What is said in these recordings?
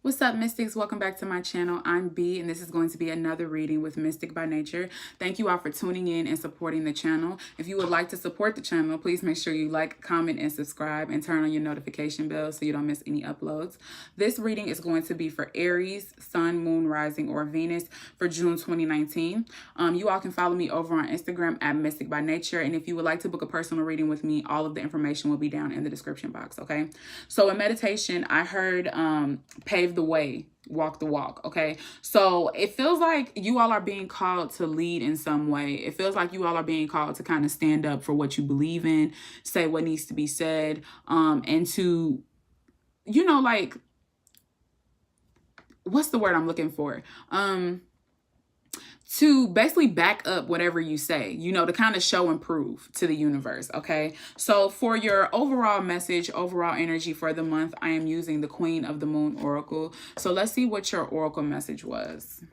What's up, Mystics? Welcome back to my channel. I'm B, and this is going to be another reading with Mystic by Nature. Thank you all for tuning in and supporting the channel. If you would like to support the channel, please make sure you like, comment, and subscribe, and turn on your notification bell so you don't miss any uploads. This reading is going to be for Aries, Sun, Moon, Rising, or Venus for June 2019. You all can follow me over on Instagram at Mystic by Nature, and if you would like to book a personal reading with me, all of the information will be down in the description box, okay? So in meditation, I heard pave the way, walk the walk. Okay, so it feels like you all are being called to lead in some way. It feels like you all are being called to kind of stand up for what you believe in, say what needs to be said, and to, like, what's the word I'm looking for? To basically back up whatever you say, to kind of show and prove to the universe, okay? So for your overall message, overall energy for the month, I am using the Queen of the Moon Oracle. So let's see what your Oracle message was.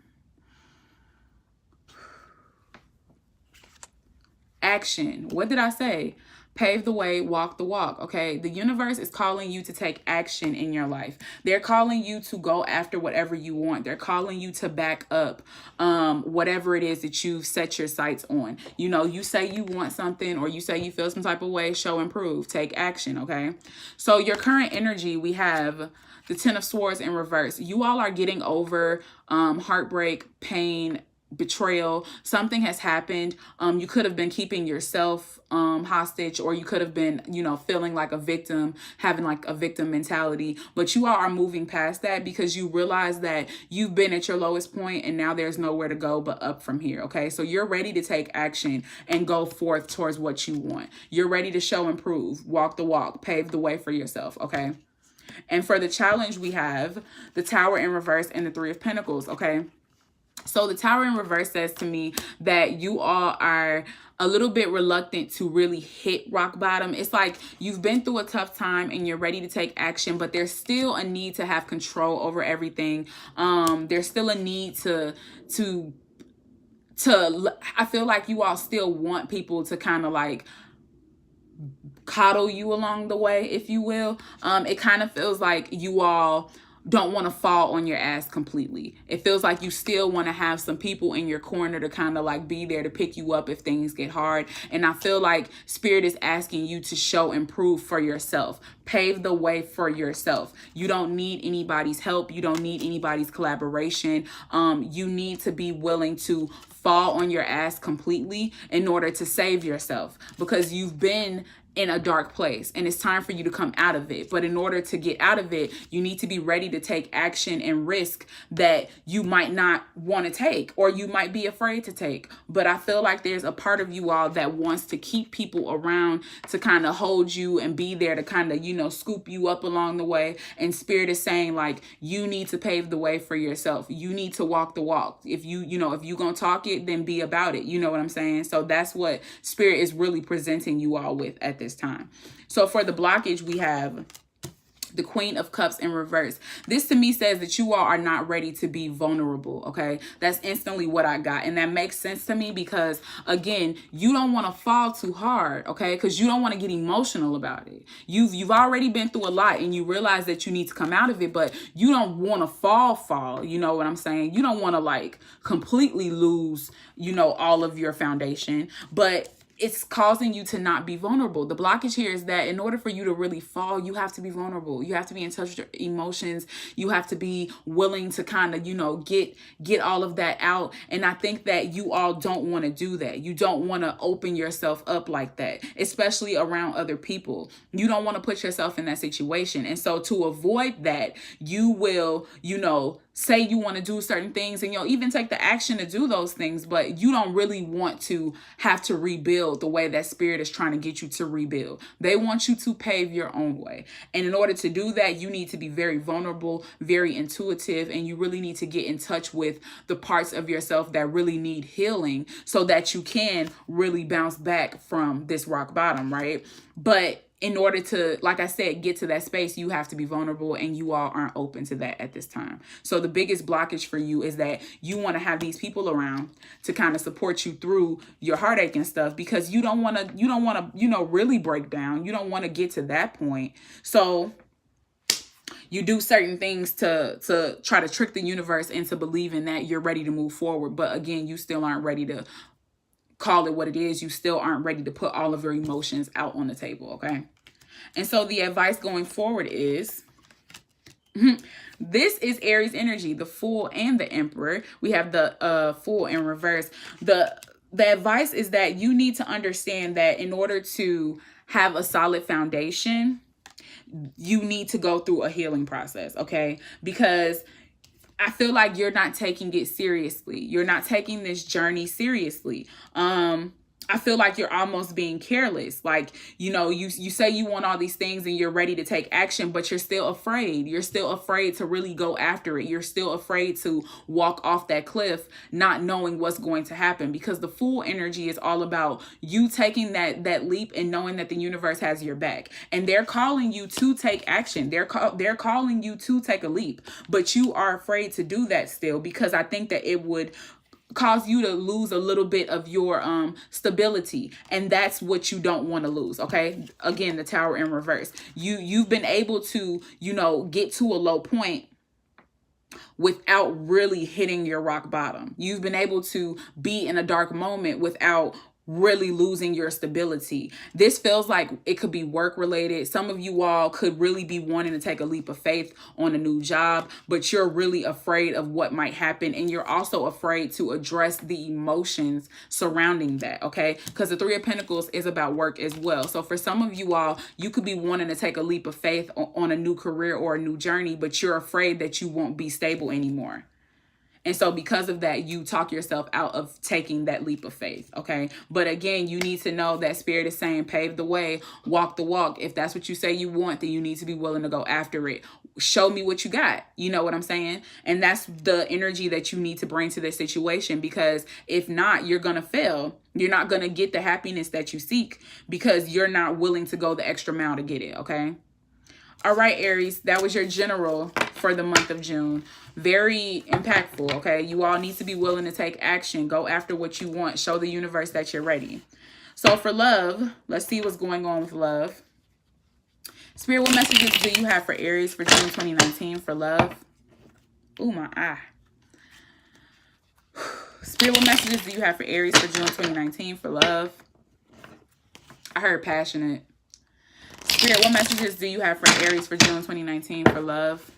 Action. What did I say? Pave the way, walk the walk, okay? The universe is calling you to take action in your life. They're calling you to go after whatever you want. They're calling you to back up whatever it is that you've set your sights on. You say you want something, or you say you feel some type of way, show and prove, take action, okay? So your current energy, we have the Ten of Swords in reverse. You all are getting over heartbreak, pain, betrayal. Something has happened. You could have been keeping yourself hostage, or you could have been, feeling like a victim, having like a victim mentality, but you all are moving past that because you realize that you've been at your lowest point and now there's nowhere to go but up from here. Okay, so you're ready to take action and go forth towards what you want. You're ready to show and prove, walk the walk, pave the way for yourself. Okay, and for the challenge, we have the Tower in reverse and the Three of Pentacles. Okay, so the Tower in reverse says to me that you all are a little bit reluctant to really hit rock bottom. It's like you've been through a tough time and you're ready to take action, but there's still a need to have control over everything. There's still a need to I feel like you all still want people to kind of like coddle you along the way, if you will. It kind of feels like you all don't want to fall on your ass completely. It feels like you still want to have some people in your corner to kind of like be there to pick you up if things get hard. And I feel like Spirit is asking you to show and prove for yourself. Pave the way for yourself. You don't need anybody's help. You don't need anybody's collaboration. You need to be willing to fall on your ass completely in order to save yourself, because you've been in a dark place and it's time for you to come out of it. But in order to get out of it, you need to be ready to take action and risk that you might not want to take, or you might be afraid to take. But I feel like there's a part of you all that wants to keep people around to kind of hold you and be there to kind of, scoop you up along the way. And Spirit is saying like, you need to pave the way for yourself. You need to walk the walk. If you gonna talk it, then be about it. You know what I'm saying? So that's what Spirit is really presenting you all with at this time. So for the blockage, we have the Queen of Cups in reverse. This to me says that you all are not ready to be vulnerable, okay? That's instantly what I got. And that makes sense to me because, again, you don't want to fall too hard, okay? Because you don't want to get emotional about it. You've already been through a lot and you realize that you need to come out of it, but you don't want to fall. You know what I'm saying? You don't want to like completely lose, all of your foundation, but it's causing you to not be vulnerable. The blockage here is that in order for you to really fall, you have to be vulnerable. You have to be in touch with your emotions. You have to be willing to kind of, get all of that out. And I think that you all don't want to do that. You don't want to open yourself up like that, especially around other people. You don't want to put yourself in that situation. And so to avoid that, you will, say you want to do certain things and you'll even take the action to do those things, but you don't really want to have to rebuild the way that Spirit is trying to get you to rebuild. They want you to pave your own way. And in order to do that, you need to be very vulnerable, very intuitive, and you really need to get in touch with the parts of yourself that really need healing so that you can really bounce back from this rock bottom, right? But in order to, like I said, get to that space, you have to be vulnerable, and you all aren't open to that at this time. So the biggest blockage for you is that you want to have these people around to kind of support you through your heartache and stuff, because you don't want to, really break down. You don't want to get to that point. So You do certain things to try to trick the universe into believing that you're ready to move forward. But again, you still aren't ready to call it what it is. You still aren't ready to put all of your emotions out on the table, okay? And so the advice going forward is, this is Aries energy, the Fool and the Emperor. We have the Fool in reverse. The advice is that you need to understand that in order to have a solid foundation, you need to go through a healing process, okay? Because I feel like you're not taking it seriously. You're not taking this journey seriously. I feel like you're almost being careless. Like, you know, you say you want all these things and you're ready to take action, but you're still afraid. You're still afraid to really go after it. You're still afraid to walk off that cliff, not knowing what's going to happen, because the Fool energy is all about you taking that leap and knowing that the universe has your back. And they're calling you to take action. They're calling you to take a leap, but you are afraid to do that still, because I think that it would cause you to lose a little bit of your stability, and that's what you don't want to lose, okay? Again, the Tower in reverse. You've been able to, you know, get to a low point without really hitting your rock bottom. You've been able to be in a dark moment without really losing your stability. This feels like it could be work related. Some of you all could really be wanting to take a leap of faith on a new job, but you're really afraid of what might happen. And you're also afraid to address the emotions surrounding that, okay? Because the Three of Pentacles is about work as well. So for some of you all, you could be wanting to take a leap of faith on a new career or a new journey, but you're afraid that you won't be stable anymore. And so because of that, you talk yourself out of taking that leap of faith, okay? But again, you need to know that Spirit is saying, pave the way, walk the walk. If that's what you say you want, then you need to be willing to go after it. Show me what you got. You know what I'm saying? And that's the energy that you need to bring to this situation, because if not, you're going to fail. You're not going to get the happiness that you seek because you're not willing to go the extra mile to get it, okay? All right, Aries, that was your general for the month of June. Very impactful, okay? You all need to be willing to take action. Go after what you want. Show the universe that you're ready. So for love, let's see what's going on with love. Spirit, what messages do you have for Aries for June 2019 for love? Ooh, my eye. Spirit, what messages do you have for Aries for June 2019 for love? I heard passionate. Spirit, what messages do you have for Aries for June 2019 for love?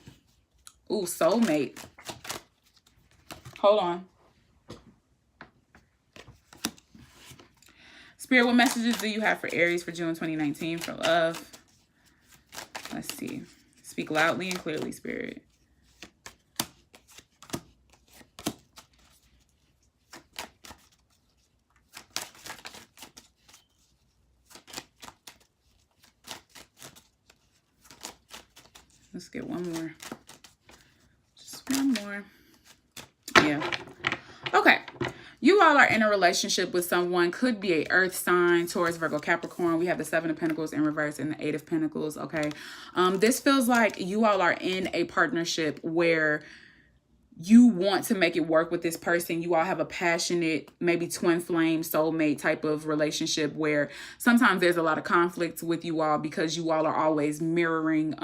Ooh, soulmate. Hold on. Spirit, what messages do you have for Aries for June 2019 for love? Let's see. Speak loudly and clearly, Spirit. Let's get one more. Just one more. Yeah. Okay. You all are in a relationship with someone. Could be a earth sign, Taurus, Virgo, Capricorn. We have the Seven of Pentacles in reverse and the Eight of Pentacles. Okay. This feels like you all are in a partnership where you want to make it work with this person. You all have a passionate, maybe twin flame, soulmate type of relationship where sometimes there's a lot of conflict with you all because you all are always mirroring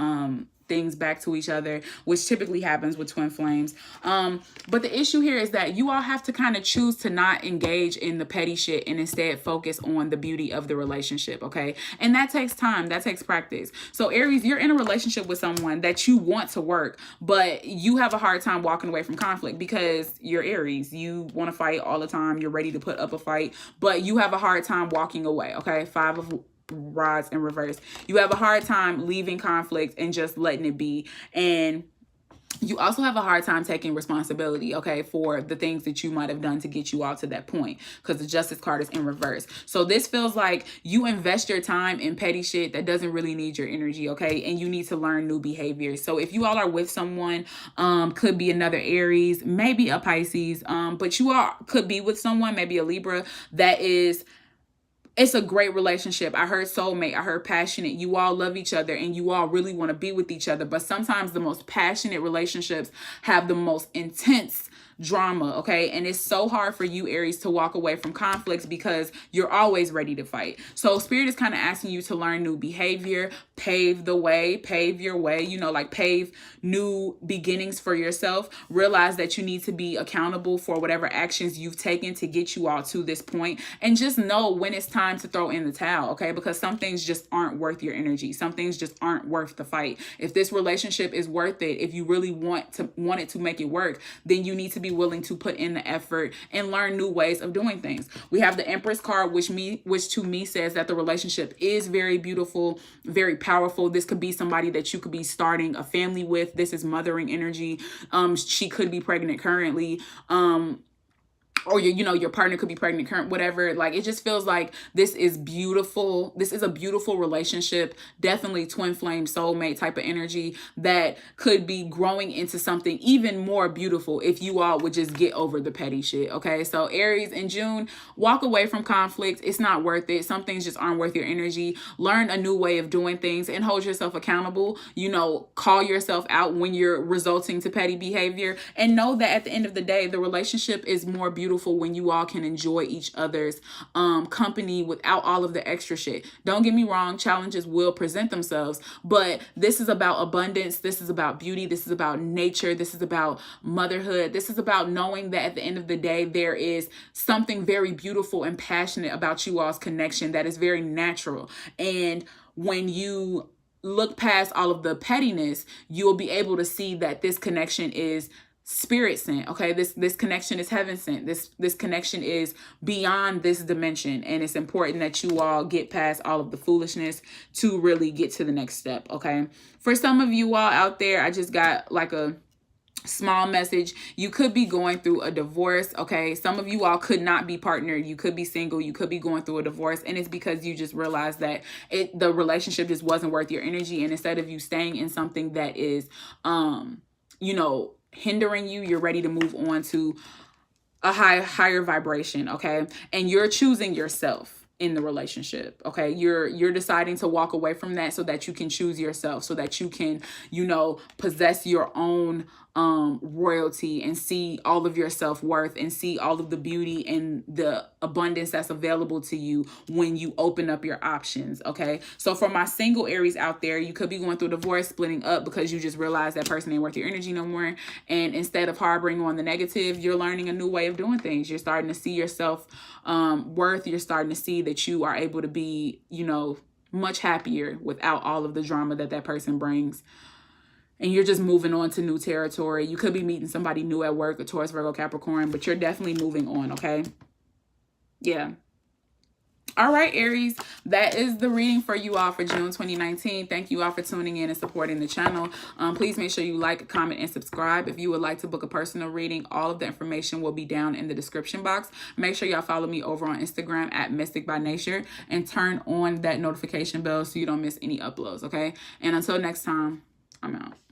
things back to each other, which typically happens with twin flames. But the issue here is that you all have to kind of choose to not engage in the petty shit and instead focus on the beauty of the relationship, okay? And that takes time. That takes practice. So Aries, you're in a relationship with someone that you want to work, but you have a hard time walking away from conflict because you're Aries. You want to fight all the time. You're ready to put up a fight, but you have a hard time walking away, okay? Five of Rods in reverse. You have a hard time leaving conflict and just letting it be. And you also have a hard time taking responsibility, okay, for the things that you might have done to get you all to that point, because the Justice card is in reverse. So this feels like you invest your time in petty shit that doesn't really need your energy, okay, and you need to learn new behaviors. So if you all are with someone, could be another Aries, maybe a Pisces, but you all could be with someone, maybe a Libra, that is... It's a great relationship. I heard soulmate. I heard passionate. You all love each other and you all really want to be with each other. But sometimes the most passionate relationships have the most intense drama, okay? And it's so hard for you, Aries, to walk away from conflicts because you're always ready to fight. So Spirit is kind of asking you to learn new behavior, pave the way, pave your way, you know, like pave new beginnings for yourself. Realize that you need to be accountable for whatever actions you've taken to get you all to this point, and just know when it's time to throw in the towel, okay? Because some things just aren't worth your energy. Some things just aren't worth the fight. If this relationship is worth it, if you really want it to make it work, then you need to be willing to put in the effort and learn new ways of doing things. We have the Empress card, which to me says that the relationship is very beautiful, very powerful. This could be somebody that you could be starting a family with. This is mothering energy. She could be pregnant currently. Or your partner could be pregnant, current, whatever. Like, it just feels like this is beautiful. This is a beautiful relationship. Definitely twin flame, soulmate type of energy that could be growing into something even more beautiful if you all would just get over the petty shit. Okay. So Aries, in June, walk away from conflict. It's not worth it. Some things just aren't worth your energy. Learn a new way of doing things and hold yourself accountable. Call yourself out when you're resulting to petty behavior, and know that at the end of the day, the relationship is more beautiful when you all can enjoy each other's company without all of the extra shit. Don't get me wrong, challenges will present themselves, but this is about abundance. This is about beauty. This is about nature. This is about motherhood. This is about knowing that at the end of the day, there is something very beautiful and passionate about you all's connection that is very natural. And when you look past all of the pettiness, you'll be able to see that this connection is spirit sent. Okay. This connection is heaven sent. This connection is beyond this dimension. And it's important that you all get past all of the foolishness to really get to the next step. Okay. For some of you all out there, I just got like a small message. You could be going through a divorce. Okay. Some of you all could not be partnered. You could be single. You could be going through a divorce. And it's because you just realized that the relationship just wasn't worth your energy. And instead of you staying in something that is, hindering you, you're ready to move on to a higher vibration. Okay. And you're choosing yourself in the relationship. Okay. You're deciding to walk away from that so that you can choose yourself, so that you can, possess your own royalty and see all of your self-worth and see all of the beauty and the abundance that's available to you when you open up your options. Okay. So for my single Aries out there, you could be going through divorce, splitting up because you just realized that person ain't worth your energy no more. And instead of harboring on the negative, you're learning a new way of doing things. You're starting to see yourself worth. You're starting to see that you are able to be, much happier without all of the drama that person brings. And you're just moving on to new territory. You could be meeting somebody new at work, a Taurus, Virgo, Capricorn, but you're definitely moving on, okay? Yeah. All right, Aries, that is the reading for you all for June 2019. Thank you all for tuning in and supporting the channel. Please make sure you like, comment, and subscribe. If you would like to book a personal reading, all of the information will be down in the description box. Make sure y'all follow me over on Instagram at Mysticbynature and turn on that notification bell so you don't miss any uploads, okay? And until next time, I'm out.